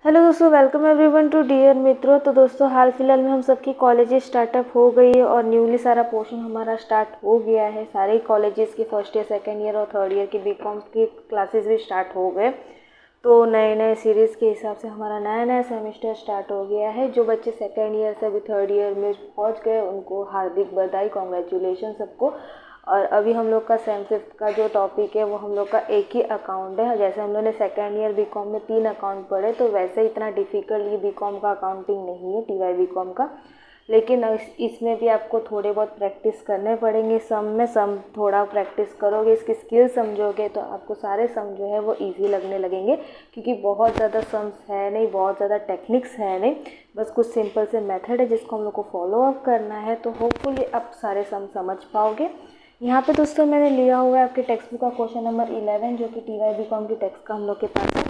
Hello दोस्तों, welcome everyone to dear मित्रों। तो दोस्तों हाल फिलहाल में हम सबकी कॉलेजेस स्टार्टअप हो गई है और न्यूली सारा पोर्शन हमारा स्टार्ट हो गया है। सारे कॉलेजेस के फर्स्ट ईयर, सेकंड ईयर और थर्ड ईयर की बीकॉम की क्लासेस भी स्टार्ट हो गए। तो नए नए सीरीज़ के हिसाब से हमारा नया नया सेमेस्टर स्टार्ट हो गया है। जो बच्चे सेकेंड ईयर से अभी थर्ड ईयर में पहुँच गए उनको हार्दिक बधाई, कॉन्ग्रेचुलेशन सबको। और अभी हम लोग का सेम फिफ्थ का जो टॉपिक है वो हम लोग का एक ही अकाउंट है। जैसे हम लोग ने सेकेंड ईयर बीकॉम में 3 अकाउंट पढ़े, तो वैसे इतना डिफ़िकल्ट ये बीकॉम का अकाउंटिंग नहीं है, टीवाई बीकॉम का। लेकिन इसमें भी आपको थोड़े बहुत प्रैक्टिस करने पड़ेंगे। सम थोड़ा प्रैक्टिस करोगे, इसकी स्किल समझोगे तो आपको सारे सम जो है वो इजी लगने लगेंगे, क्योंकि बहुत ज़्यादा सम्स है नहीं, बहुत ज़्यादा टेक्निक्स है नहीं, बस कुछ सिंपल से मेथड है जिसको हम लोग को फॉलो अप करना है। तो होपफुली आप सारे सम समझ पाओगे। यहाँ पे दोस्तों मैंने लिया हुआ है आपके टेक्स्ट बुक का क्वेश्चन नंबर 11, जो कि टीवाई बीकॉम की टेक्स्ट का हम लोग के पास है।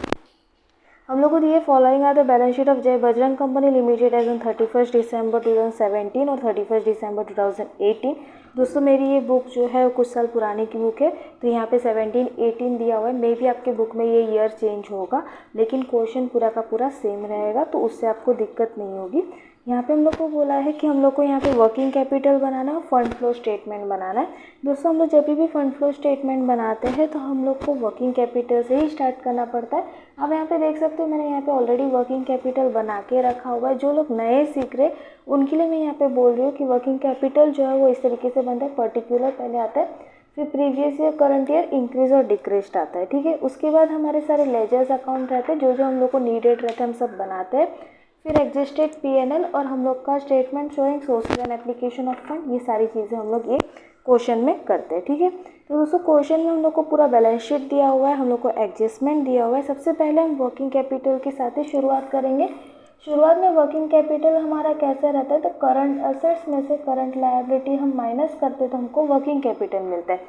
हम लोग को दिए following are the balance sheet of Jai Bajrang company limited as on 31 December 2017 और 31 दिसंबर 2018। दोस्तों मेरी ये बुक जो है कुछ साल पुराने की बुक है, तो यहाँ पे 17-18 दिया हुआ है। मे भी आपके बुक में ये ईयर चेंज होगा, लेकिन क्वेश्चन पूरा का पूरा सेम रहेगा, तो उससे आपको दिक्कत नहीं होगी। यहाँ पे हम लोग को बोला है कि हम लोग को यहाँ पे वर्किंग कैपिटल बनाना है, फंड फ्लो स्टेटमेंट बनाना है। दोस्तों हम लोग जब भी फंड फ्लो स्टेटमेंट बनाते हैं तो हम लोग को वर्किंग कैपिटल से ही स्टार्ट करना पड़ता है। आप यहाँ पे देख सकते हो, मैंने यहाँ पे ऑलरेडी वर्किंग कैपिटल बना के रखा हुआ है। जो लोग नए सीख रहे उनके लिए मैं यहाँ पे बोल रही हूँ कि वर्किंग कैपिटल जो है वो इस तरीके से बनता है। पर्टिकुलर पहले आता है, फिर previous year, current year, increase और डिक्रीज आता है, ठीक है। उसके बाद हमारे सारे लेजर्स अकाउंट रहते हैं, जो जो हम लोग को नीडेड रहते हैं हम सब बनाते हैं। फिर एग्जिस्टेड पीएनएल और हम लोग का statement showing sources and application of fund, ये सारी चीज़ें हम लोग ये क्वेश्चन में करते हैं, ठीक है। तो दोस्तों क्वेश्चन में हम लोग को पूरा बैलेंस शीट दिया हुआ है, हम लोग को एडजस्टमेंट दिया हुआ है। सबसे पहले हम वर्किंग कैपिटल के साथ ही शुरुआत करेंगे। शुरुआत में वर्किंग कैपिटल हमारा कैसा रहता है, तो करंट असेट्स में से करंट लायबिलिटी हम माइनस करते हैं तो हमको वर्किंग कैपिटल मिलता है।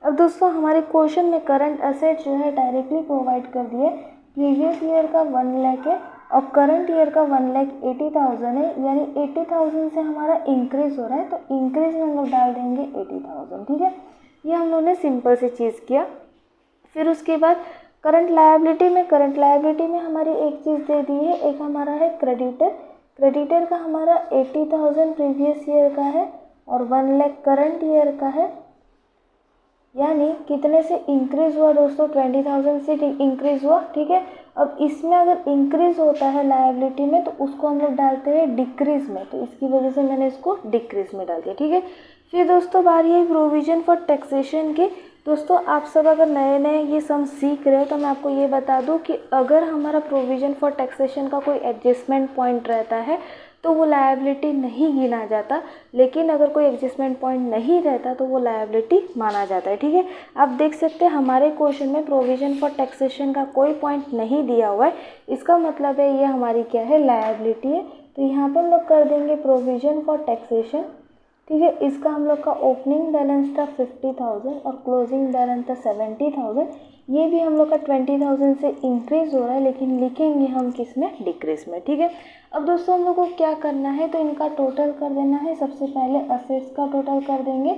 अब दोस्तों हमारे क्वेश्चन में करंट असेट जो है डायरेक्टली प्रोवाइड कर दिए। प्रीवियस ईयर का 1 लाख है और करंट ईयर का 1,80,000 है, यानी 80,000 से हमारा इंक्रीज हो रहा है, तो इंक्रीज में हम लोग डाल देंगे 80,000, ठीक है। ये हम लोग ने सिंपल सी चीज़ किया। फिर उसके बाद करंट लायबिलिटी में हमारी एक चीज़ दे दी है, एक हमारा है क्रेडिटर का हमारा 80,000 प्रीवियस ईयर का है और 1 लाख करंट ईयर का है। यानी कितने से इंक्रीज हुआ दोस्तों, 20,000 से इंक्रीज हुआ, ठीक है। अब इसमें अगर इंक्रीज होता है लायबिलिटी में तो उसको हम लोग डालते हैं डिक्रीज में, तो इसकी वजह से मैंने इसको डिक्रीज में डाल दिया, ठीक है। फिर दोस्तों बारी है प्रोविजन फॉर टैक्सेशन की। दोस्तों आप सब अगर नए नए ये सम सीख रहे हो तो मैं आपको ये बता दूं कि अगर हमारा प्रोविजन फॉर टैक्सेशन का कोई एडजस्टमेंट पॉइंट रहता है तो वो लायबिलिटी नहीं गिना जाता, लेकिन अगर कोई एडजस्टमेंट पॉइंट नहीं रहता तो वो लायबिलिटी माना जाता है, ठीक है। आप देख सकते हैं हमारे क्वेश्चन में प्रोविजन फॉर टैक्सेशन का कोई पॉइंट नहीं दिया हुआ है, इसका मतलब है ये हमारी क्या है, लायबिलिटी है। तो यहाँ पे हम लोग कर देंगे प्रोविजन फॉर टैक्सेशन, ठीक है। इसका हम लोग का ओपनिंग बैलेंस था 50,000 और क्लोजिंग बैलेंस था 70,000। ये भी हम लोग का 20,000 से इंक्रीज हो रहा है, लेकिन लिखेंगे हम किस में, डिक्रीज में, ठीक है। अब दोस्तों हम लोग को क्या करना है, तो इनका टोटल कर देना है। सबसे पहले असेट्स का टोटल कर देंगे,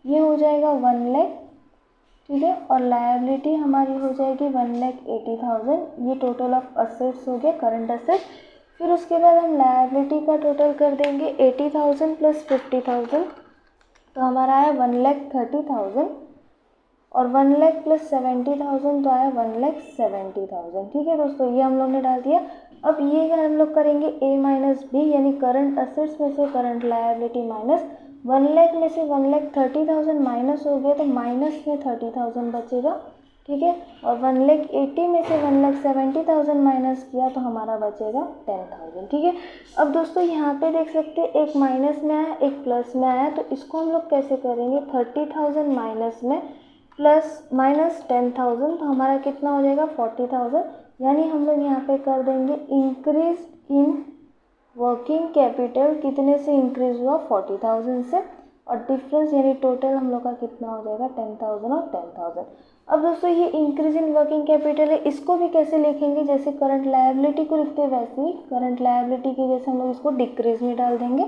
ये हो जाएगा 1 लाख, ठीक है। और लायबिलिटी हमारी हो जाएगी 1,80,000। ये टोटल ऑफ असेट्स हो गया, करंट असेट्स। फिर उसके बाद हम लायबिलिटी का टोटल कर देंगे 80,000 प्लस 50,000, तो हमारा आया 1,30,000 और 1 लाख प्लस 70,000 तो आया 1,70,000, ठीक है दोस्तों। ये हम लोग ने डाल दिया। अब ये हम लोग करेंगे A माइनस बी, यानी करंट असेट्स में से करंट लायबिलिटी माइनस 1 लाख में से 1,30,000 माइनस हो गया, तो माइनस में 30,000 बचेगा, ठीक है। और 1,80,000 में से 1,70,000 माइनस किया तो हमारा बचेगा 10,000, ठीक है। अब दोस्तों यहाँ पे देख सकते हैं एक माइनस में आया एक प्लस में आया, तो इसको हम लोग कैसे करेंगे, 30,000 माइनस में प्लस माइनस 10,000, तो हमारा कितना हो जाएगा 40,000। यानी हम लोग यहाँ पे कर देंगे इंक्रीज इन वर्किंग कैपिटल, कितने से इंक्रीज हुआ, 40,000 से, और डिफरेंस यानी टोटल हम लोग का कितना हो जाएगा 10,000 और 10,000। अब दोस्तों ये इंक्रीज इन वर्किंग कैपिटल है, इसको भी कैसे लिखेंगे, जैसे करंट लायबिलिटी को लिखते हैं वैसे ही करंट लायबिलिटी की जैसे हम लोग इसको डिक्रीज में डाल देंगे।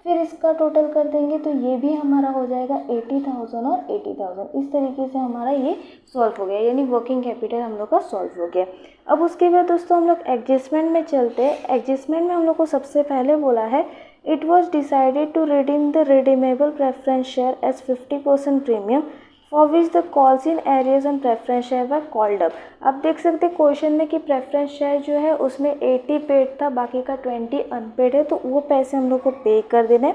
फिर इसका टोटल कर देंगे तो ये भी हमारा हो जाएगा 80,000 और 80,000। इस तरीके से हमारा ये सॉल्व हो गया, यानी वर्किंग कैपिटल हम लोग का सॉल्व हो गया। अब उसके बाद दोस्तों हम लोग एडजस्टमेंट में चलते हैं। एडजस्टमेंट में हम लोग को सबसे पहले बोला है it was decided to redeem the redeemable preference share as 50% premium for which the calls in arrears and preference share were called up. आप देख सकते हैं क्वेश्चन में कि प्रेफरेंस शेयर जो है उसमें 80 पेड था, बाकी का 20 अनपेड है, तो वो पैसे हम लोग को पे कर देने।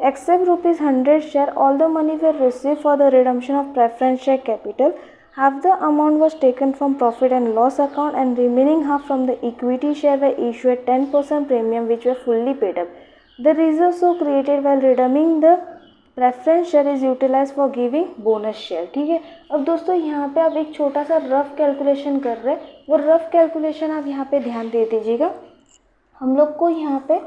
Except ₹100 share all the money were receive for the redemption of preference share capital, half the amount was taken from profit and loss account and remaining half from the equity share were issued at 10% premium which were fully paid up. The reserves so created while redeeming the preference share is utilise for giving bonus share. ठीक है, अब दोस्तों यहाँ पे आप एक छोटा सा रफ कैलकुलेशन कर रहे हैं, वो रफ कैलकुलेशन आप यहाँ पे ध्यान दे दीजिएगा। हम लोग को यहाँ पे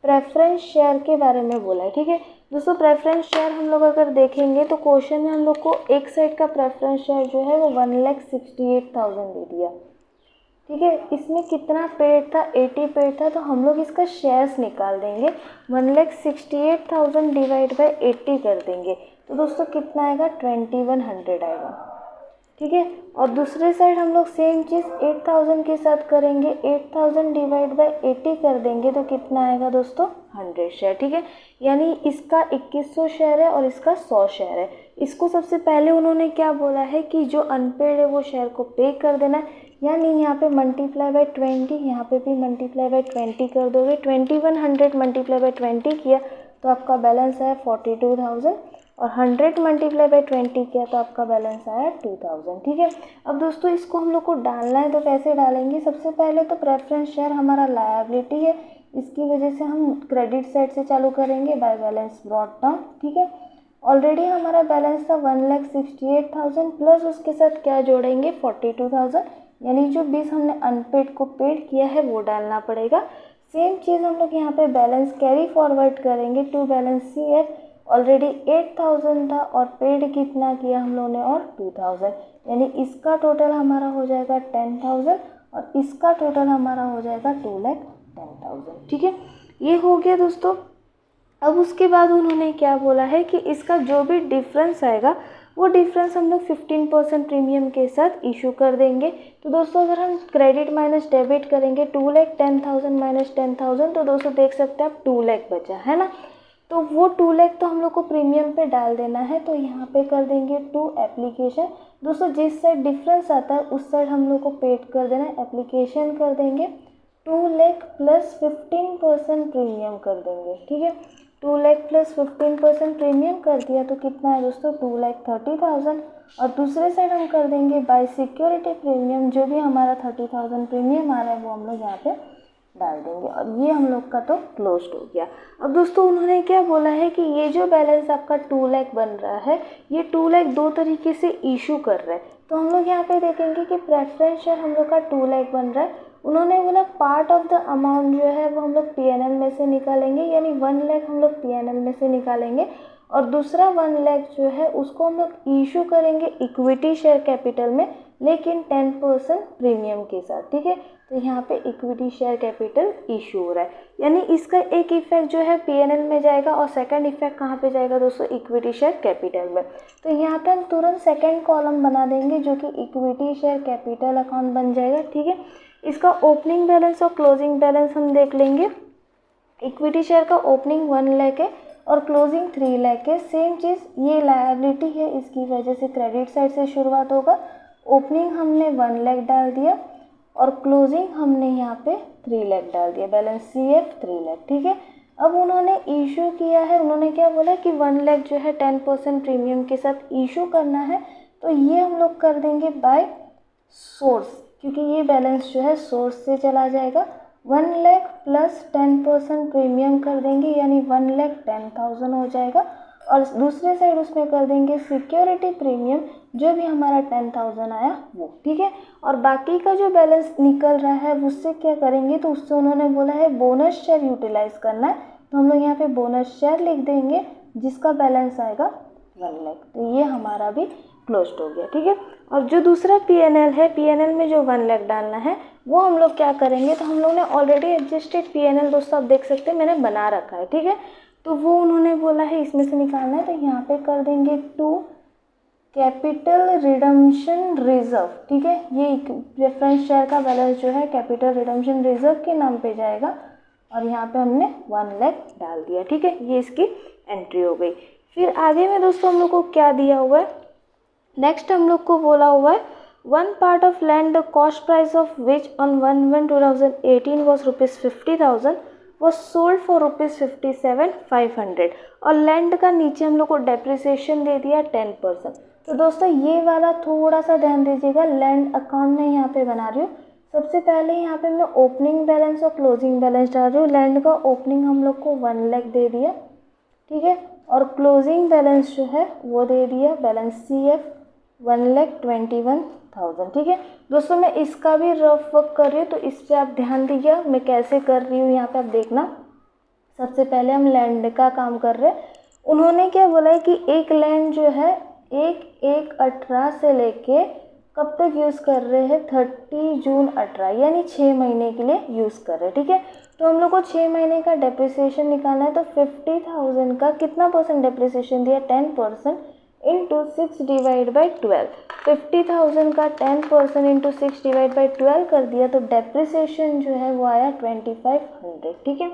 प्रेफरेंस शेयर के बारे में बोला है। ठीक है दोस्तों, प्रेफरेंस शेयर हम लोग अगर देखेंगे तो क्वेश्चन में हम लोग को एक साइड का प्रेफरेंस शेयर जो है वो 1,68,000 दे दिया। ठीक है, इसमें कितना पेड था, 80 पेड था, तो हम लोग इसका शेयर्स निकाल देंगे। 1,68,000 डिवाइड बाई 80 कर देंगे तो दोस्तों कितना आएगा, 2100 आएगा। ठीक है, और दूसरे साइड हम लोग सेम चीज़ 8,000 के साथ करेंगे। 8,000 डिवाइड बाई 80 कर देंगे तो कितना आएगा दोस्तों, 100 शेयर। ठीक है, यानी इसका 2100 शेयर है और इसका 100 शेयर है। इसको सबसे पहले उन्होंने क्या बोला है कि जो अनपेड है वो शेयर को पे कर देना है, यानी यहाँ पे मल्टीप्लाई बाई 20, यहाँ पे भी मल्टीप्लाई बाई 20 कर दोगे। 2100 मल्टीप्लाई बाई 20 किया तो आपका बैलेंस आया 42,000 और 100 मल्टीप्लाई बाई 20 किया तो आपका बैलेंस आया 2,000। ठीक है, अब दोस्तों इसको हम लोग को डालना है तो कैसे डालेंगे, सबसे पहले तो प्रेफरेंस शेयर हमारा लायबिलिटी है, इसकी वजह से हम क्रेडिट साइड से चालू करेंगे बाय बैलेंस ब्रॉट डाउन। ठीक है, ऑलरेडी हमारा बैलेंस था 1,68,000 प्लस उसके साथ क्या जोड़ेंगे 42,000, यानी जो 20 हमने अनपेड को पेड किया है वो डालना पड़ेगा। सेम चीज़ हम लोग यहाँ पे बैलेंस कैरी फॉरवर्ड करेंगे टू बैलेंस CF। ऑलरेडी 8,000 था और पेड कितना किया हम लोगों ने, और 2,000, यानी इसका टोटल हमारा हो जाएगा 10,000 और इसका टोटल हमारा हो जाएगा 2,10,000। ठीक है, ये हो गया दोस्तों। अब उसके बाद उन्होंने क्या बोला है कि इसका जो भी डिफरेंस आएगा वो डिफरेंस हम लोग 15% प्रीमियम के साथ इशू कर देंगे। तो दोस्तों अगर हम क्रेडिट माइनस डेबिट करेंगे 2,10,000 माइनस 10,000 तो दोस्तों देख सकते हैं आप 2 लाख बचा है ना, तो वो 2 लाख तो हम लोग को प्रीमियम पे डाल देना है। तो यहाँ पे कर देंगे टू एप्लीकेशन। दोस्तों जिस साइड डिफरेंस आता है उस साइड हम लोग को पेड कर देना है। एप्लीकेशन कर देंगे 2 लाख प्लस 15% प्रीमियम कर देंगे। ठीक है, 2 लाख प्लस 15% प्रीमियम कर दिया तो कितना है दोस्तों, 2,30,000। और दूसरे साइड हम कर देंगे बाय सिक्योरिटी प्रीमियम, जो भी हमारा 30,000 प्रीमियम आ रहा है वो हम लोग यहाँ पे डाल देंगे और ये हम लोग का तो क्लोज्ड हो गया। अब दोस्तों उन्होंने क्या बोला है कि ये जो बैलेंस आपका 2 लाख बन रहा है, ये 2 लाख दो तरीके से इशू कर रहा है। तो हम लोग यहाँ पे देखेंगे कि प्रेफरेंस शेयर हम लोग का 2 लाख बन रहा है। उन्होंने बोला पार्ट ऑफ द अमाउंट जो है वो हम लोग PNL में से निकालेंगे, यानी 1 लाख हम लोग PNL में से निकालेंगे और दूसरा 1 लाख जो है उसको हम लोग इशू करेंगे इक्विटी शेयर कैपिटल में, लेकिन 10% प्रीमियम के साथ। ठीक है, तो यहाँ पे इक्विटी शेयर कैपिटल इशू हो रहा है, यानी इसका एक इफेक्ट जो है PNL में जाएगा और सेकंड इफेक्ट कहाँ पे जाएगा दोस्तों, इक्विटी शेयर कैपिटल में। तो यहाँ पे हम तुरंत सेकंड कॉलम बना देंगे जो कि इक्विटी शेयर कैपिटल अकाउंट बन जाएगा। ठीक है, इसका ओपनिंग बैलेंस और क्लोजिंग बैलेंस हम देख लेंगे। इक्विटी शेयर का ओपनिंग 1 लाख है और क्लोजिंग 3 लाख है। सेम चीज़ ये लायबिलिटी है, इसकी वजह से क्रेडिट साइड से शुरुआत होगा। ओपनिंग हमने 1 लाख डाल दिया और क्लोजिंग हमने यहाँ पे 3 लाख डाल दिया, बैलेंस CF 3 लाख। ठीक है, अब उन्होंने इशू किया है, उन्होंने क्या बोला कि 1 लाख जो है 10% प्रीमियम के साथ इशू करना है, तो ये हम लोग कर देंगे बाय सोर्स, क्योंकि ये बैलेंस जो है सोर्स से चला जाएगा। 1 लाख प्लस 10% प्रीमियम कर देंगे, यानी 1,10,000 हो जाएगा और दूसरे साइड उसमें कर देंगे सिक्योरिटी प्रीमियम, जो भी हमारा 10,000 आया वो। ठीक है, और बाकी का जो बैलेंस निकल रहा है उससे क्या करेंगे, तो उससे उन्होंने बोला है बोनस शेयर यूटिलाइज करना है, तो हम लोग यहाँ पे बोनस शेयर लिख देंगे जिसका बैलेंस आएगा 1 लाख। तो ये हमारा भी क्लोज्ड हो गया। ठीक है, और जो दूसरा PNL है, PNL में जो 1 लाख डालना है वो हम लोग क्या करेंगे, तो हम लोग ने ऑलरेडी एडजस्टेड PNL दोस्तों आप देख सकते हैं मैंने बना रखा है। ठीक है, तो वो उन्होंने बोला है इसमें से निकालना है, तो यहाँ पे कर देंगे टू कैपिटल रिडम्पशन रिजर्व, ठीक है। ये प्रेफरेंस शेयर का बैलेंस जो है कैपिटल रिडम्पशन रिजर्व के नाम पे जाएगा और यहाँ पे हमने 1 लाख डाल दिया, ठीक है। ये इसकी एंट्री हो गई। फिर आगे में दोस्तों हम लोग को क्या दिया हुआ है, नेक्स्ट हम लोग को बोला हुआ है one part of land the cost price of which on 1/1/2018 was ₹50,000 was sold for ₹57,500 और लैंड का नीचे हम लोग को डेप्रिसिएशन दे दिया 10%। तो दोस्तों ये वाला थोड़ा सा ध्यान दीजिएगा, लैंड अकाउंट में यहाँ पे बना रही हूँ। सबसे पहले यहाँ पे मैं ओपनिंग बैलेंस और क्लोजिंग बैलेंस डाल रही हूँ। लैंड का ओपनिंग हम लोग को 1 लाख दे दिया, ठीक है, और क्लोजिंग बैलेंस जो है वो दे दिया बैलेंस CF 1,21,000, ठीक है। दोस्तों मैं इसका भी रफ वर्क कर रही हूँ, तो इस पर आप ध्यान दीजिए मैं कैसे कर रही हूँ। यहाँ पे आप देखना, सबसे पहले हम लैंड का काम कर रहे हैं। उन्होंने क्या बोला है कि एक लैंड जो है 1/1/18 से लेके कब तक यूज़ कर रहे हैं, 30 जून 18, यानी 6 महीने के लिए यूज़ कर रहे हैं, ठीक है। तो हम लोग को 6 महीने का डेप्रिसिएशन निकालना है, तो 50,000 का कितना परसेंट डेप्रिसिएशन दिया, 10% इंटू 6/12। 50,000 का 10% इंटू 6/12 कर दिया, तो डेप्रिसिएशन जो है वो आया 2,500, ठीक है।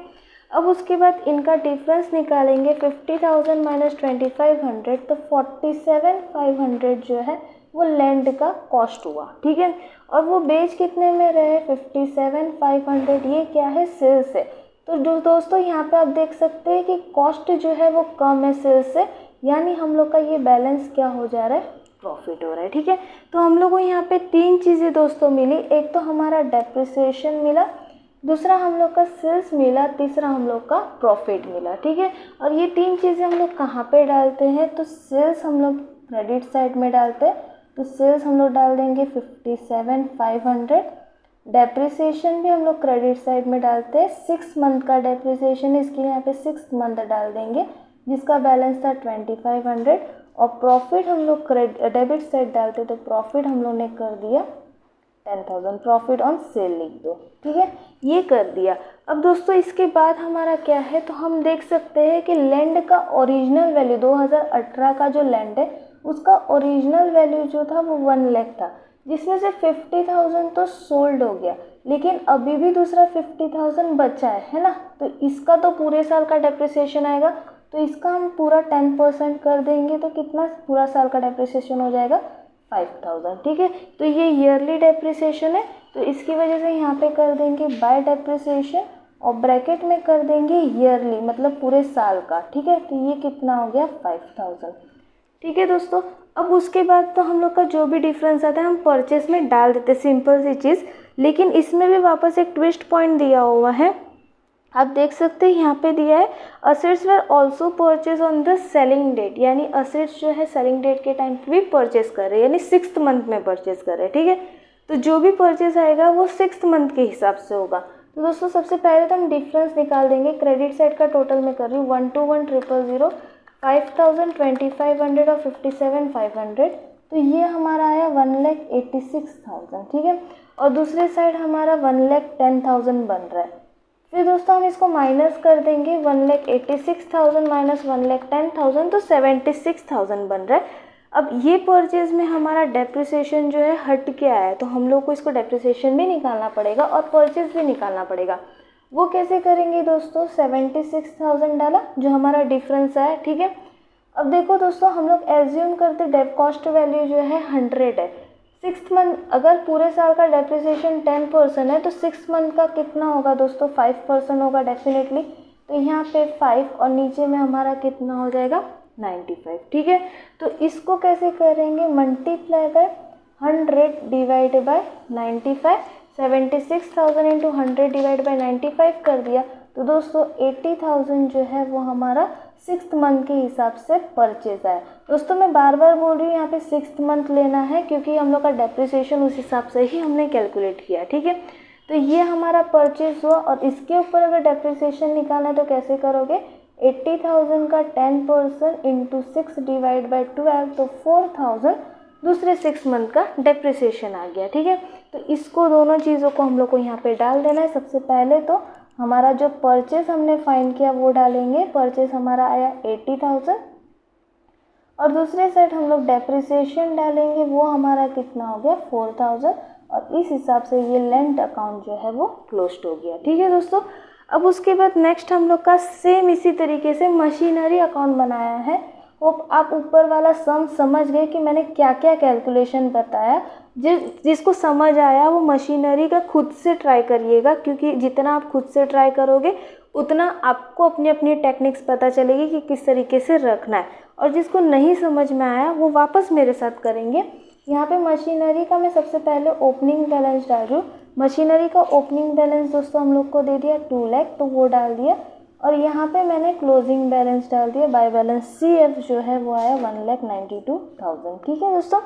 अब उसके बाद इनका डिफरेंस निकालेंगे, 50,000 माइनस 2,500, तो 47,500 जो है वो लैंड का कॉस्ट हुआ, ठीक है। और वो बेच कितने में रहे, 57,500, ये क्या है, सेल्स है। तो जो दोस्तों यहाँ पे आप देख सकते हैं कि कॉस्ट जो है वो कम है सेल्स से, यानी हम लोग का ये बैलेंस क्या हो जा रहा है, प्रॉफिट हो रहा है, ठीक है। तो हम लोग को यहाँ पे 3 चीज़ें दोस्तों मिली, एक तो हमारा डेप्रिसिएशन मिला, दूसरा हम लोग का सेल्स मिला, तीसरा हम लोग का प्रॉफिट मिला, ठीक है। और ये 3 चीज़ें हम लोग कहाँ पे डालते हैं, तो सेल्स हम लोग क्रेडिट साइड में डालते हैं, तो सेल्स हम लोग डाल देंगे 57,500, डेप्रिसिएशन भी हम लोग क्रेडिट साइड में डालते हैं, 6 मंथ का डेप्रिसिएशन है, इसके लिए यहाँ पे 6 मंथ डाल देंगे जिसका बैलेंस था 2,500, और प्रॉफिट हम लोग डेबिट साइड डालते, तो प्रॉफिट हम लोग ने कर दिया 10,000, प्रॉफिट ऑन सेल लिख दो, ठीक है, ये कर दिया। अब दोस्तों इसके बाद हमारा क्या है, तो हम देख सकते हैं कि लैंड का ओरिजिनल वैल्यू 2018 का जो लैंड है उसका ओरिजिनल वैल्यू जो था वो 1 लाख था, जिसमें से 50,000 तो सोल्ड हो गया, लेकिन अभी भी दूसरा 50,000 बचा है ना। तो इसका तो पूरे साल का डेप्रिसिएशन आएगा, तो इसका हम पूरा 10% कर देंगे, तो कितना पूरा साल का डेप्रिसिएशन हो जाएगा, 5,000, ठीक है। तो ये ईयरली डेप्रिसिएशन है, तो इसकी वजह से यहाँ पे कर देंगे बाय डेप्रिसिएशन और ब्रैकेट में कर देंगे ईयरली, मतलब पूरे साल का, ठीक है। तो ये कितना हो गया, 5,000, ठीक है दोस्तों। अब उसके बाद तो हम लोग का जो भी डिफरेंस आता है हम परचेस में डाल देते, सिंपल सी चीज़। लेकिन इसमें भी वापस एक ट्विस्ट पॉइंट दिया हुआ है, आप देख सकते हैं यहाँ पे दिया है assets were also purchase on the selling date, यानी असेट्स जो है सेलिंग डेट के टाइम पे भी परचेज कर रहे हैं, यानी 6th मंथ में परचेज कर रहे हैं, ठीक है। तो जो भी परचेज आएगा वो 6th मंथ के हिसाब से होगा। तो दोस्तों सबसे पहले तो हम डिफरेंस निकाल देंगे, क्रेडिट साइड का टोटल मैं कर रही हूँ 121,000, 5,000, 2,500 और 57,500, तो ये हमारा आया 1,86,000, ठीक है। और दूसरे साइड हमारा 1,10,000 बन रहा है। फिर दोस्तों हम इसको माइनस कर देंगे, 1,86,000 माइनस 1,10,000, तो 76,000 बन रहा है। अब ये परचेज में हमारा डेप्रिसिएशन जो है हट के आया है, तो हम लोग को इसको डेप्रिसिएशन भी निकालना पड़ेगा और परचेज भी निकालना पड़ेगा। वो कैसे करेंगे दोस्तों, 76,000 डाला जो हमारा डिफरेंस आया, ठीक है। अब देखो दोस्तों हम लोग एज्यूम करते डेप कॉस्ट वैल्यू जो है 100 है, 6th मंथ अगर पूरे साल का डेप्रिसिएशन 10% है, तो 6 मंथ का कितना होगा दोस्तों, 5% होगा डेफिनेटली। तो यहाँ पे 5 और नीचे में हमारा कितना हो जाएगा, 95, ठीक है। तो इसको कैसे करेंगे, multiply by 100 divide by 95, 76,000 into 100 divide by 95 कर दिया, तो दोस्तों 80,000 जो है वो हमारा 6th मंथ के हिसाब से परचेज आया। दोस्तों मैं बार बार बोल रही हूँ यहाँ पे 6th मंथ लेना है, क्योंकि हम लोग का डेप्रिसिएशन उस हिसाब से ही हमने कैलकुलेट किया, ठीक है। तो ये हमारा परचेज हुआ, और इसके ऊपर अगर डेप्रिसिएशन निकालना है तो कैसे करोगे, 80,000 का 10% इंटू 6 डिवाइड बाई 12, तो 4,000 दूसरे 6 मंथ का डेप्रिसिएशन आ गया, ठीक है। तो इसको दोनों चीज़ों को हम लोग को यहाँ पे डाल देना है। सबसे पहले तो हमारा जो परचेस हमने फाइंड किया वो डालेंगे, परचेस हमारा आया 80,000 और दूसरे साइड हम लोग डेप्रिसिएशन डालेंगे, वो हमारा कितना हो गया 4,000 और इस हिसाब से ये लेंट अकाउंट जो है वो क्लोज्ड हो गया। ठीक है दोस्तों, अब उसके बाद नेक्स्ट हम लोग का सेम इसी तरीके से मशीनरी अकाउंट बनाया है। वो आप ऊपर वाला सम समझ गए कि मैंने क्या क्या कैलकुलेशन बताया। जिसको समझ आया वो मशीनरी का खुद से ट्राई करिएगा, क्योंकि जितना आप खुद से ट्राई करोगे उतना आपको अपनी अपनी टेक्निक्स पता चलेगी कि किस तरीके से रखना है। और जिसको नहीं समझ में आया वो वापस मेरे साथ करेंगे। यहाँ पे मशीनरी का मैं सबसे पहले ओपनिंग बैलेंस डाल रही हूँ। मशीनरी का ओपनिंग बैलेंस दोस्तों हम लोग को दे दिया 2 लाख, तो वो डाल दिया। और यहाँ पे मैंने क्लोजिंग बैलेंस डाल दिया, बाय बैलेंस CF जो है वो आया 1,92,000। ठीक है दोस्तों,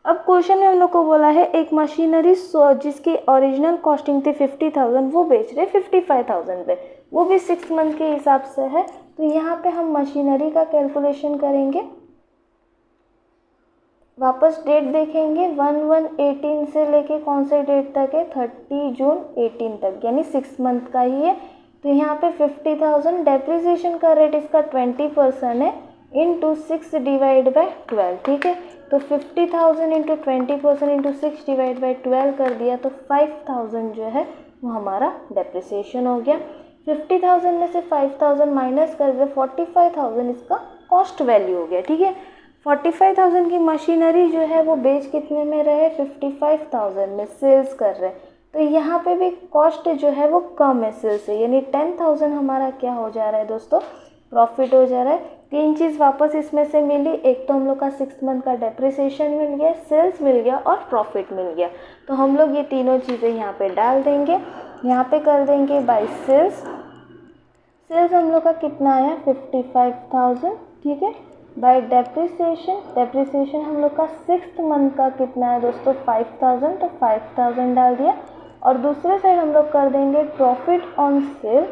अब क्वेश्चन में हम लोग को बोला है एक मशीनरी जिसकी ओरिजिनल कॉस्टिंग थी 50,000 वो बेच रहे 55,000 पे, वो भी 6 मंथ के हिसाब से है। तो यहाँ पे हम मशीनरी का कैलकुलेशन करेंगे, वापस डेट देखेंगे 1/1/18 से लेके कौन से डेट तक है 30 जून 18 तक, यानी 6 मंथ का ही है। तो यहाँ पे 50,000 डेप्रिसिएशन का रेट इसका 20% है, इंटू 6 डिवाइड बाय 12। ठीक है, तो 50,000 इंटू 20% इंटू 6 डिवाइड बाय 12 कर दिया तो 5,000 जो है वो हमारा डेप्रिसिएशन हो गया। 50,000 में से 5,000 माइनस कर दे 45,000 इसका कॉस्ट वैल्यू हो गया। ठीक है, 45,000 की मशीनरी जो है वो बेच कितने में रहे 55,000 में सेल्स कर रहे, तो यहाँ पे भी कॉस्ट जो है वो कम है सेल्स से, यानी 10,000 हमारा क्या हो जा रहा है दोस्तों प्रॉफिट हो जा रहा है। 3 चीज़ वापस इसमें से मिली, एक तो हम लोग का 6 मंथ का डेप्रिसिएशन मिल गया, सेल्स मिल गया और प्रॉफिट मिल गया। तो हम लोग ये तीनों चीज़ें यहाँ पे डाल देंगे, यहाँ पे कर देंगे बाय सेल्स। सेल्स हम लोग का कितना आया 55,000। ठीक है, बाय डेप्रिसिएशन, डेप्रिसिएशन हम लोग का 6 मंथ का कितना है दोस्तों 5,000, तो 5,000 डाल दिया। और दूसरे साइड हम लोग कर देंगे प्रॉफिट ऑन सेल,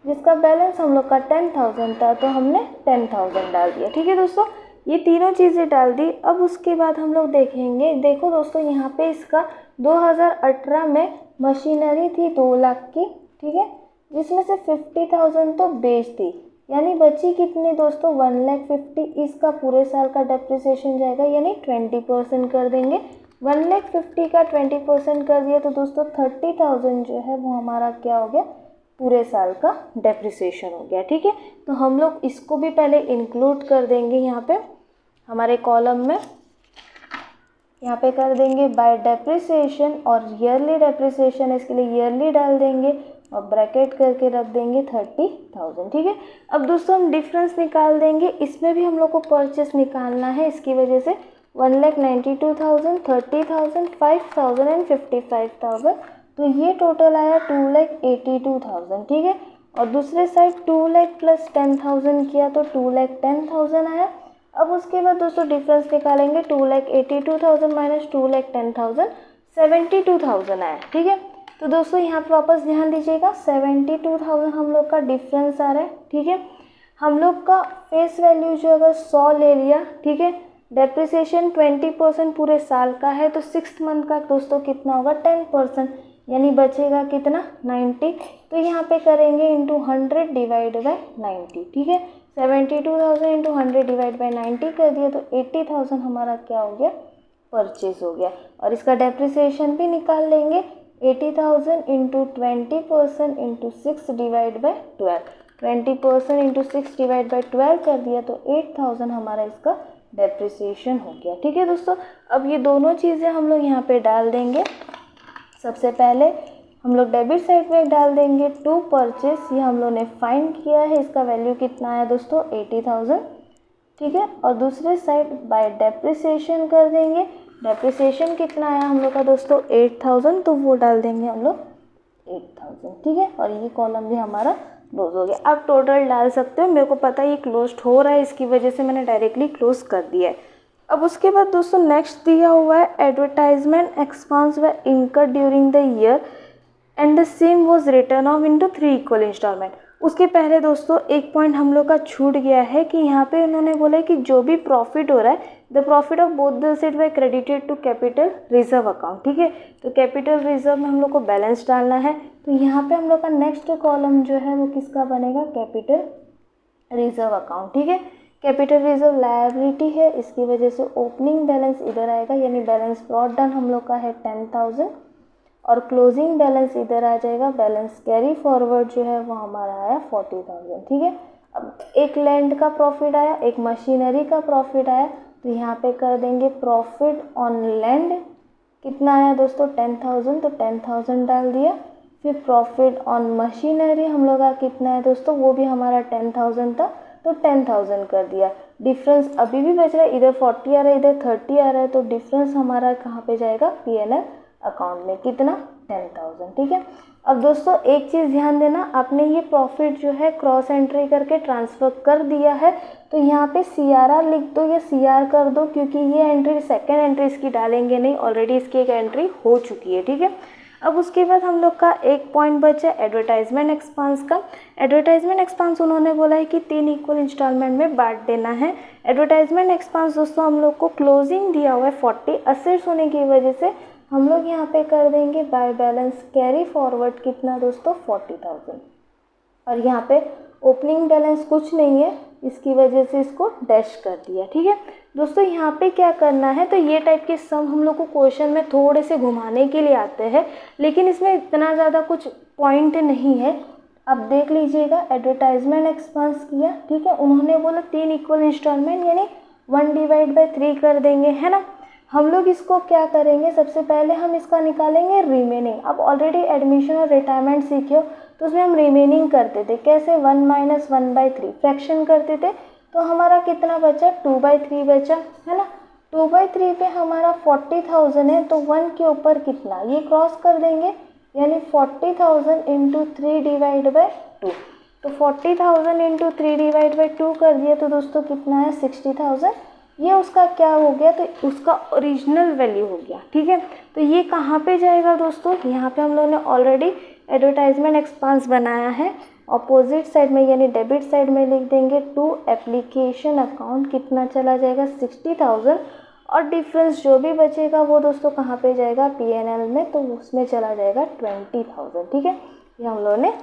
जिसका बैलेंस हम लोग का 10,000 था, तो हमने 10,000 डाल दिया। ठीक है दोस्तों, ये तीनों चीज़ें डाल दी। अब उसके बाद हम लोग देखेंगे, देखो दोस्तों यहाँ पे इसका 2018 में मशीनरी थी 2 लाख की, ठीक है, जिसमें से 50,000 तो बेच दी, यानी बची कितनी दोस्तों 1,50,000। इसका पूरे साल का डेप्रिसिएशन जाएगा, यानी 20% कर देंगे। 1,50,000 का 20% कर दिया तो दोस्तों 30,000 जो है वो हमारा क्या हो गया पूरे साल का डेप्रिसिएशन हो गया। ठीक है, तो हम लोग इसको भी पहले इंक्लूड कर देंगे यहाँ पे हमारे कॉलम में, यहाँ पे कर देंगे बाय डेप्रिसिएशन और ईयरली डेप्रिसिएशन, इसके लिए ईयरली डाल देंगे और ब्रैकेट करके रख देंगे 30,000। ठीक है, अब दोस्तों हम डिफरेंस निकाल देंगे, इसमें भी हम लोग को परचेस निकालना है, इसकी वजह से 1,92,000, 30,000, 5,000 एंड 55,000, तो ये टोटल आया 2,82,000। ठीक है, और दूसरे साइड 2 लाख प्लस 10,000 किया तो 2,10,000 आया। अब उसके बाद दोस्तों डिफरेंस निकालेंगे, 2,82,000 माइनस 2,10,000, 72,000 आया। ठीक है, तो दोस्तों यहाँ पे वापस ध्यान दीजिएगा 72,000 हम लोग का डिफरेंस आ रहा है। ठीक है, हम लोग का फेस वैल्यू जो अगर 100 ले लिया, ठीक है, डेप्रिसिएशन 20% पूरे साल का है, तो 6 मंथ का दोस्तों कितना होगा 10%, यानी बचेगा कितना 90। तो यहाँ पे करेंगे इंटू 100 डिवाइड बाय 90। ठीक है, 72,000 इंटू 100 डिवाइड बाय 90 कर दिया तो 80,000 हमारा क्या हो गया परचेज हो गया। और इसका डेप्रिसिएशन भी निकाल लेंगे, 80,000 into 20% into 6 divide by 12, 20% into 6 divide by 12 कर दिया तो 8,000 हमारा इसका डेप्रिसिएशन हो गया। ठीक है दोस्तों, अब ये दोनों चीज़ें हम लोग यहाँ पे डाल देंगे। सबसे पहले हम लोग डेबिट साइड में डाल देंगे टू परचेस, ये हम लोग ने फाइंड किया है, इसका वैल्यू कितना आया दोस्तों 80,000। ठीक है, और दूसरे साइड बाय डेप्रिसिएशन कर देंगे, डेप्रिसिएशन कितना आया हम लोग का दोस्तों 8,000, तो वो डाल देंगे हम लोग 8,000। ठीक है, और ये कॉलम भी हमारा क्लोज हो गया। आप टोटल डाल सकते हो, मेरे को पता है ये क्लोज हो रहा है, इसकी वजह से मैंने डायरेक्टली क्लोज कर दिया है। अब उसके बाद दोस्तों नेक्स्ट दिया हुआ है एडवर्टाइजमेंट एक्सपेंस व incur during the year and the same was written off into 3 equal installment. उसके पहले दोस्तों एक पॉइंट हम लोग का छूट गया है कि यहाँ पे उन्होंने बोला है कि जो भी प्रॉफिट हो रहा है the profit of both the set were credited to capital reserve account. ठीक है, तो कैपिटल रिजर्व में हम लोग को बैलेंस डालना है, तो यहाँ पे हम लोग का नेक्स्ट कॉलम जो है वो किसका बनेगा, कैपिटल रिजर्व अकाउंट। ठीक है, कैपिटल रिजर्व लायबिलिटी है, इसकी वजह से ओपनिंग बैलेंस इधर आएगा, यानी बैलेंस ब्रॉट डाउन हम लोग का है 10,000 और क्लोजिंग बैलेंस इधर आ जाएगा, बैलेंस कैरी फॉरवर्ड जो है वो हमारा आया 40,000। ठीक है, अब एक लैंड का प्रॉफिट आया, एक मशीनरी का प्रॉफिट आया, तो यहाँ पे कर देंगे प्रॉफिट ऑन लैंड कितना आया दोस्तों 10,000, तो 10,000 डाल दिया। फिर प्रॉफिट ऑन मशीनरी हम लोग का कितना है दोस्तों, वो भी हमारा 10,000 था, तो 10,000 कर दिया। डिफरेंस अभी भी बच रहा है, इधर 40 आ रहा है, इधर 30 आ रहा है, तो डिफरेंस हमारा कहाँ पे जाएगा, पीएनएल अकाउंट में, कितना 10,000। ठीक है, अब दोस्तों एक चीज़ ध्यान देना, आपने ये प्रॉफिट जो है क्रॉस एंट्री करके ट्रांसफ़र कर दिया है, तो यहाँ पे CRR लिख दो या CR कर दो, क्योंकि ये एंट्री सेकेंड एंट्री इसकी डालेंगे नहीं, ऑलरेडी इसकी एक एंट्री हो चुकी है। ठीक है, अब उसके बाद हम लोग का एक पॉइंट बचा एडवर्टाइजमेंट एक्सपेंस का। एडवर्टाइजमेंट एक्सपेंस उन्होंने बोला है कि 3 इक्वल इंस्टॉलमेंट में बांट देना है। एडवर्टाइजमेंट एक्सपेंस दोस्तों हम लोग को क्लोजिंग दिया हुआ है 40 असेट्स होने की वजह से हम लोग यहाँ पे कर देंगे बाय बैलेंस कैरी फॉरवर्ड कितना दोस्तों 40,000, और यहाँ पे ओपनिंग बैलेंस कुछ नहीं है, इसकी वजह से इसको डैश कर दिया। ठीक है दोस्तों, यहाँ पे क्या करना है, तो ये टाइप के सम हम लोग को क्वेश्चन में थोड़े से घुमाने के लिए आते हैं, लेकिन इसमें इतना ज़्यादा कुछ पॉइंट नहीं है। अब देख लीजिएगा, एडवर्टाइजमेंट एक्सपेंस किया, ठीक है, उन्होंने बोला 3 इक्वल इंस्टॉलमेंट यानी 1/3 कर देंगे, है ना। हम लोग इसको क्या करेंगे, सबसे पहले हम इसका निकालेंगे रिमेनिंग। अब ऑलरेडी एडमिशन और रिटायरमेंट सीखे हो, तो उसमें हम रिमेनिंग करते थे कैसे, 1 - 1/3 फ्रैक्शन करते थे, तो हमारा कितना बचा 2/3 बचा, है ना। 2/3 पे हमारा 40,000 है, तो 1 के ऊपर कितना, ये क्रॉस कर देंगे, यानी 40,000 × 3/2। तो 40,000 × 3/2 कर दिया, तो दोस्तों कितना है 60,000। ये उसका क्या हो गया, तो उसका ओरिजिनल वैल्यू हो गया। ठीक है, तो ये कहाँ पे जाएगा दोस्तों, यहाँ पे हम लोगों ने ऑलरेडी एडवर्टाइजमेंट एक्सपेंस बनाया है, अपोजिट साइड में यानी डेबिट साइड में लिख देंगे टू एप्लीकेशन अकाउंट, कितना चला जाएगा 60,000, और डिफरेंस जो भी बचेगा वो दोस्तों कहाँ पे जाएगा पीएनएल में, तो उसमें चला जाएगा 20,000। ठीक है, ये हम लोगों ने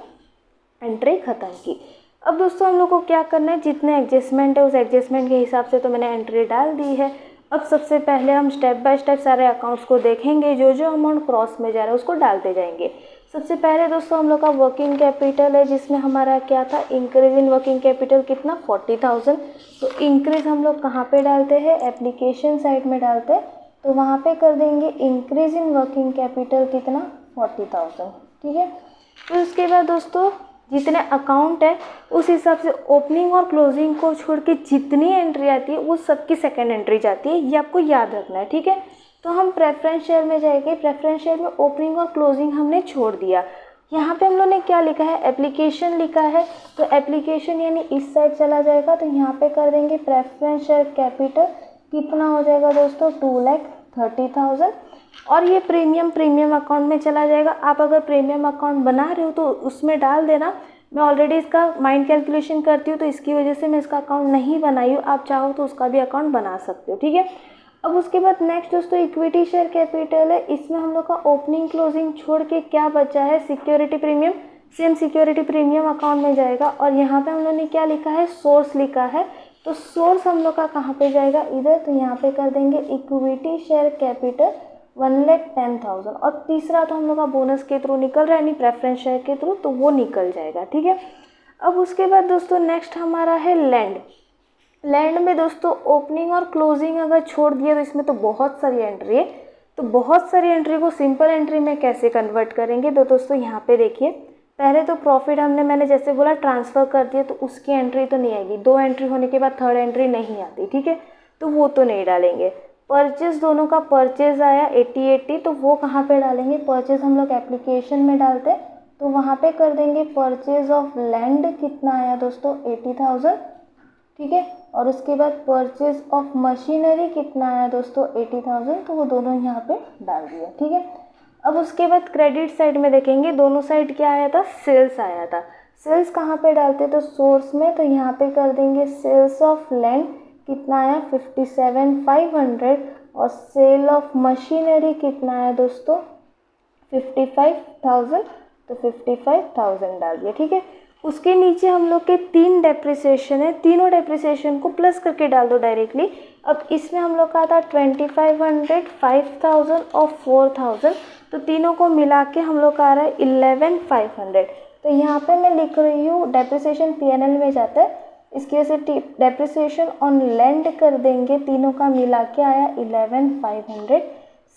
एंट्री ख़त्म की। अब दोस्तों हम लोग को क्या करना है, जितने एडजस्टमेंट है उस एडजस्टमेंट के हिसाब से तो मैंने एंट्री डाल दी है। अब सबसे पहले हम स्टेप बाय स्टेप सारे अकाउंट्स को देखेंगे, जो जो अमाउंट क्रॉस में जा रहा है उसको डालते जाएंगे। सबसे पहले दोस्तों हम लोग का वर्किंग कैपिटल है, जिसमें हमारा क्या था, इंक्रीज इन वर्किंग कैपिटल कितना 40,000। तो इंक्रीज हम लोग कहाँ पे डालते हैं, एप्लीकेशन साइड में डालते हैं, तो वहाँ पे कर देंगे इंक्रीज इन वर्किंग कैपिटल कितना 40,000। ठीक है, फिर उसके बाद दोस्तों जितने अकाउंट है उस हिसाब से ओपनिंग और क्लोजिंग को छोड़ के जितनी एंट्री आती है वो सबकी सेकंड एंट्री जाती है, ये आपको याद रखना है। ठीक है, तो हम प्रेफरेंस शेयर में जाएंगे, प्रेफरेंस शेयर में ओपनिंग और क्लोजिंग हमने छोड़ दिया। यहाँ पे हम लोग ने क्या लिखा है, एप्लीकेशन लिखा है, तो एप्लीकेशन यानी इस साइड चला जाएगा, तो यहाँ पे कर देंगे प्रेफरेंस शेयर कैपिटल कितना हो जाएगा दोस्तों 2,30,000, और ये प्रीमियम अकाउंट में चला जाएगा। आप अगर प्रीमियम अकाउंट बना रहे हो तो उसमें डाल देना, मैं ऑलरेडी इसका माइंड कैलकुलेशन करती हूँ, तो इसकी वजह से मैं इसका अकाउंट नहीं बनाई हूँ, आप चाहो तो उसका भी अकाउंट बना सकते हो। ठीक है, अब उसके बाद नेक्स्ट दोस्तों इक्विटी शेयर कैपिटल है, इसमें हम लोग का ओपनिंग क्लोजिंग छोड़ के क्या बचा है, security premium, same security premium account में जाएगा। और यहाँ पे हम लोग ने क्या लिखा है, सोर्स लिखा है, तो सोर्स हम लोग का कहाँ पे जाएगा, इधर, तो यहाँ पे कर देंगे इक्विटी शेयर कैपिटल 1,10,000, और तीसरा तो हम लोग का बोनस के थ्रू निकल रहा है, यानी प्रेफरेंस शेयर के थ्रू, तो वो निकल जाएगा। ठीक है, अब उसके बाद दोस्तों नेक्स्ट हमारा है लैंड। लैंड में दोस्तों ओपनिंग और क्लोजिंग अगर छोड़ दिया तो इसमें तो बहुत सारी एंट्री है, तो बहुत सारी एंट्री को सिंपल एंट्री में कैसे कन्वर्ट करेंगे, तो दोस्तों यहाँ पे देखिए, पहले तो प्रॉफिट मैंने जैसे बोला ट्रांसफ़र कर दिया, तो उसकी एंट्री तो नहीं आएगी, 2 एंट्री होने के बाद थर्ड एंट्री नहीं आती। ठीक है, तो वो तो नहीं डालेंगे। परचेज, दोनों का परचेज आया 80, तो वो कहाँ पे डालेंगे, परचेज हम लोग एप्लीकेशन में डालते हैं, तो वहाँ पे कर देंगे परचेज ऑफ लैंड कितना आया दोस्तों 80,000। ठीक है, और उसके बाद परचेज ऑफ मशीनरी कितना आया दोस्तों 80,000, तो वो दोनों यहाँ पे डाल दिया। ठीक है, अब उसके बाद क्रेडिट साइड में देखेंगे, दोनों साइड क्या आया था, सेल्स आया था। सेल्स कहाँ पे डालते, तो सोर्स में, तो यहाँ पे कर देंगे सेल्स ऑफ लैंड कितना आया 57,500, और सेल ऑफ मशीनरी कितना आया दोस्तों 55,000, तो 55,000 डाल दिया, ठीक है। उसके नीचे हम लोग के 3 डेप्रिसिएशन है, तीनों डेप्रिसिएशन को प्लस करके डाल दो डायरेक्टली। अब इसमें हम लोग का था 2500, 5000 और 4000, तो तीनों को मिला के हम लोग का आ रहा है 11500। तो यहाँ पे मैं लिख रही हूँ डेप्रिसिएशन PNL में जाता है, इसकी वजह से डेप्रिसिएशन ऑन लैंड कर देंगे, तीनों का मिला के आया 11500।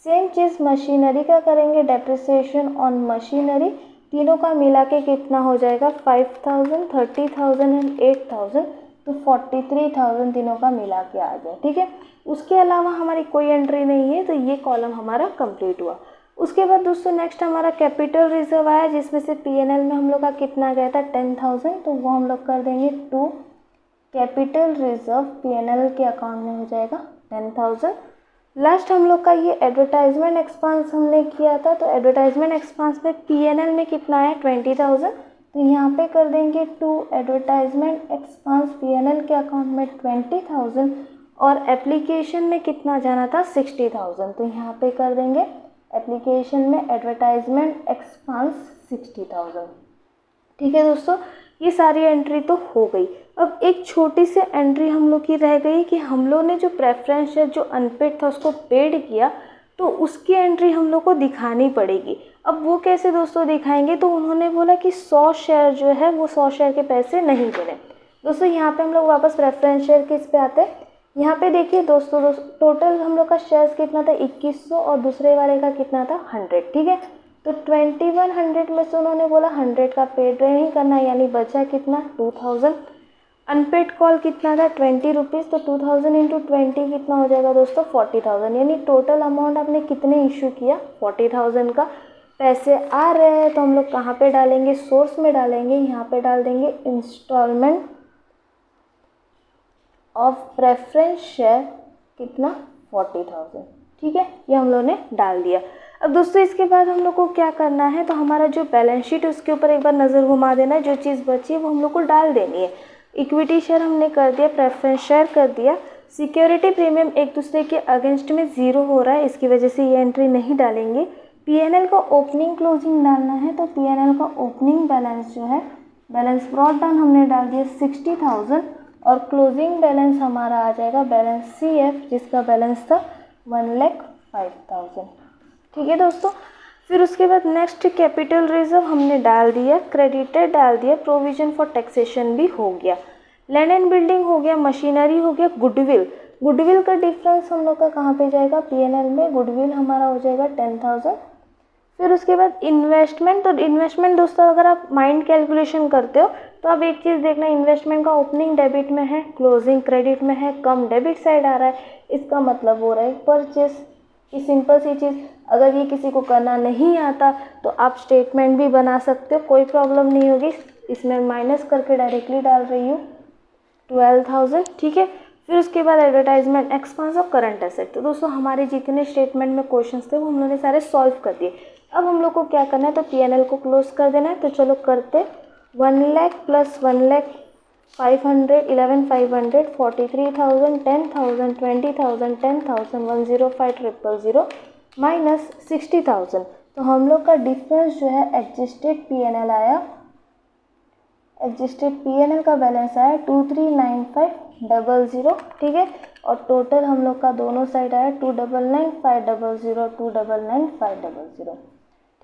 सेम चीज़ मशीनरी का करेंगे, डेप्रिसिएशन ऑन मशीनरी, तीनों का मिला के कितना हो जाएगा 5000, 30,000 एंड 8000, तो 43,000 तीनों का मिला के आ गया, ठीक है। उसके अलावा हमारी कोई एंट्री नहीं है, तो ये कॉलम हमारा कंप्लीट हुआ। उसके बाद दोस्तों नेक्स्ट हमारा कैपिटल रिजर्व आया, जिसमें से PNL में हम लोग का कितना गया था 10,000, तो वो हम लोग कर देंगे 2 कैपिटल रिजर्व PNL के अकाउंट में हो जाएगा 10,000। लास्ट हम लोग का ये एडवर्टाइजमेंट एक्सपेंस हमने किया था, तो एडवर्टाइजमेंट एक्सपेंस में PNL में कितना है 20,000, तो यहाँ पे कर देंगे 2 एडवर्टाइजमेंट एक्सपेंस PNL के अकाउंट में 20,000, और एप्लीकेशन में कितना जाना था 60,000, तो यहाँ पे कर देंगे एप्लीकेशन में एडवर्टाइजमेंट एक्सपेंस 60,000, ठीक है दोस्तों। ये सारी एंट्री तो हो गई। अब एक छोटी सी एंट्री हम लोग की रह गई कि हम लोग ने जो प्रेफरेंस शेयर जो अनपेड था उसको पेड किया, तो उसकी एंट्री हम लोग को दिखानी पड़ेगी। अब वो कैसे दोस्तों दिखाएंगे, तो उन्होंने बोला कि 100 शेयर जो है वो 100 शेयर के पैसे नहीं देने। दोस्तों यहाँ पे हम लोग वापस प्रेफरेंस शेयर किस पे आते हैं, यहाँ पे देखिए दोस्तों टोटल हम लोग का शेयर्स कितना था 2100 और दूसरे वाले का कितना था 100, ठीक है। तो 2100 में से उन्होंने बोला 100 का पेड नहीं करना, यानी बचा कितना 2000। अनपेड कॉल कितना था 20 रुपीज़, तो 2000 इंटू 20 कितना हो जाएगा दोस्तों 40,000, यानी टोटल अमाउंट आपने कितने इशू किया 40,000 का। पैसे आ रहे हैं तो हम लोग कहाँ पे डालेंगे, सोर्स में डालेंगे, यहाँ पे डाल देंगे इंस्टॉलमेंट ऑफ प्रेफरेंस शेयर कितना 40,000, ठीक है। ये हम लोगों ने डाल दिया। अब दोस्तों इसके बाद हम लोग को क्या करना है, तो हमारा जो बैलेंस शीट है उसके ऊपर एक बार नज़र घुमा देना है, जो चीज़ बची है वो हम लोग को डाल देनी है। इक्विटी शेयर हमने कर दिया, प्रेफरेंस शेयर कर दिया, सिक्योरिटी प्रीमियम एक दूसरे के अगेंस्ट में 0 हो रहा है, इसकी वजह से ये एंट्री नहीं डालेंगे। PNL का ओपनिंग क्लोजिंग डालना है, तो PNL का ओपनिंग बैलेंस जो है बैलेंस ब्रॉट डाउन हमने डाल दिया 60,000, और क्लोजिंग बैलेंस हमारा आ जाएगा बैलेंस CF, जिसका बैलेंस था 1,05,000, ठीक है दोस्तों। फिर उसके बाद नेक्स्ट कैपिटल रिजर्व हमने डाल दिया, क्रेडिटेड डाल दिया, प्रोविजन फॉर टैक्सेशन भी हो गया, लैंड एंड बिल्डिंग हो गया, मशीनरी हो गया, गुडविल का डिफरेंस हम लोग का कहाँ पे जाएगा PNL में, गुडविल हमारा हो जाएगा 10,000। फिर उसके बाद इन्वेस्टमेंट, तो इन्वेस्टमेंट दोस्तों अगर आप माइंड कैलकुलेशन करते हो तो आप एक चीज़ देखना, इन्वेस्टमेंट का ओपनिंग डेबिट में है, क्लोजिंग क्रेडिट में है, कम डेबिट साइड आ रहा है, इसका मतलब हो रहा है परचेस की सिंपल सी चीज़। अगर ये किसी को करना नहीं आता तो आप स्टेटमेंट भी बना सकते हो, कोई प्रॉब्लम नहीं होगी। इसमें माइनस करके डायरेक्टली डाल रही हूँ 12,000, ठीक है। फिर उसके बाद एडवर्टाइजमेंट एक्सपेंस और करंट एसेट, तो दोस्तों हमारे जितने स्टेटमेंट में क्वेश्चंस थे वो हम लोगों ने सारे सॉल्व कर दिए। अब हम लोग को क्या करना है, तो PNL को क्लोज कर देना है, तो चलो करते 1 लाख प्लस 1 लाख 500, 11,500, 43,000, 10,000, 20,000, 10,000, 105,000 माइनस 60,000, तो हम लोग का डिफरेंस जो है एडजस्टेड PNL आया, एडजस्टेड PNL का बैलेंस आया 239500, ठीक है। और टोटल हम लोग का दोनों साइड आया 299,500, 299,500,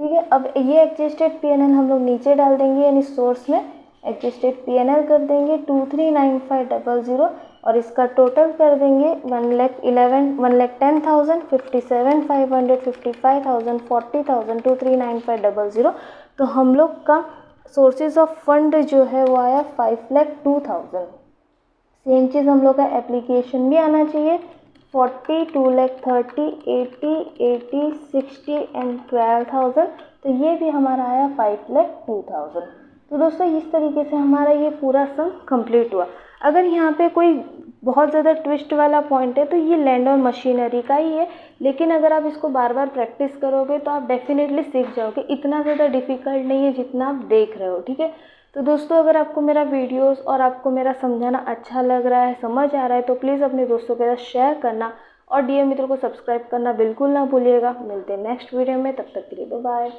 ठीक है। अब ये एडजस्टेड PNL हम लोग नीचे डाल देंगे, यानी सोर्स में एडजस्टेड PNL कर देंगे 239500, और इसका टोटल कर देंगे 1,10,000, 57,500, 55,000, 40,000, 239500। तो हम लोग का सोर्सेज ऑफ फंड जो है वो आया 5,02,000। सेम चीज़ हम लोग का एप्लीकेशन भी आना चाहिए 40, 2,30,000, 80, 80, 60 एंड 12,000, तो ये भी हमारा आया 5,02,000। तो दोस्तों इस तरीके से हमारा ये पूरा सम कंप्लीट हुआ। अगर यहाँ पे कोई बहुत ज़्यादा ट्विस्ट वाला पॉइंट है तो ये लैंड और मशीनरी का ही है, लेकिन अगर आप इसको बार बार प्रैक्टिस करोगे तो आप डेफिनेटली सीख जाओगे, इतना ज़्यादा डिफ़िकल्ट नहीं है जितना आप देख रहे हो, ठीक है। तो दोस्तों अगर आपको मेरा वीडियोस और आपको मेरा समझाना अच्छा लग रहा है, समझ आ रहा है, तो प्लीज़ अपने दोस्तों के साथ शेयर करना और DM मित्र को सब्सक्राइब करना बिल्कुल ना भूलिएगा। मिलते हैं नेक्स्ट वीडियो में, तब तक के लिए बाय बाय।